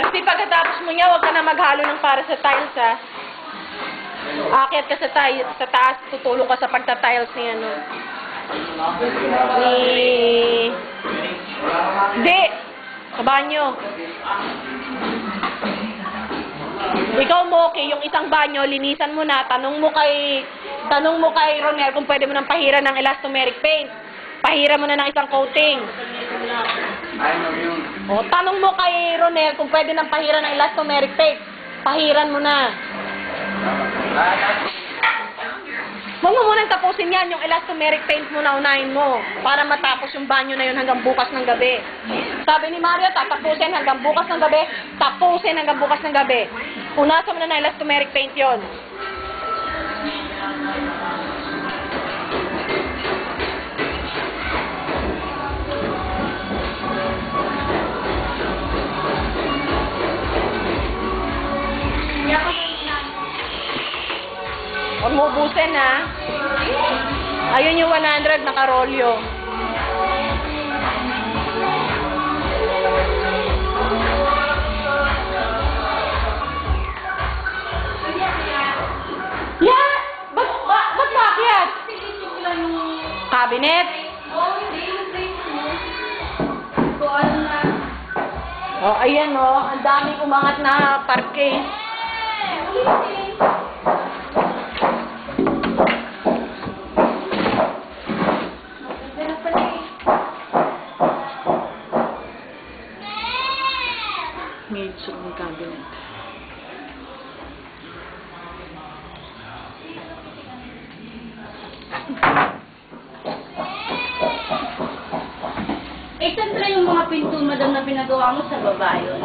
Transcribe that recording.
Kasi pagkatapos mo niya, huwag ka na maghalo ng para sa tiles, ha? Aakyat ka sa taas, tutulong ka sa pagta-tiles ni ano. Hindi! Sa banyo. Ikaw mo, okay, yung isang banyo, linisan mo na, tanong mo kay Ronel kung pwede mo nang pahiran ng elastomeric paint. Pahira mo na ng isang coating. O, tanong mo kay Ronel kung pwede nang pahiran ng elastomeric paint. Pahiran mo na. Huwag mo munang tapusin yan, yung elastomeric paint mo na unahin mo para matapos yung banyo na yun hanggang bukas ng gabi. Sabi ni Mario, tatapusin hanggang bukas ng gabi, tapusin hanggang bukas ng gabi. Punasan mo na ng elastomeric paint yon. Huwag mo ubusin, ha? Ayun yung 100, nakarolyo. Yeah! Ba't maakyat? Cabinet? Oh, ayan, oh. Ang daming umangat na parke. Medyo ng cabinet. Eh, siyempre yung mga pinto, madam, na pinagawa mo sa baba yun.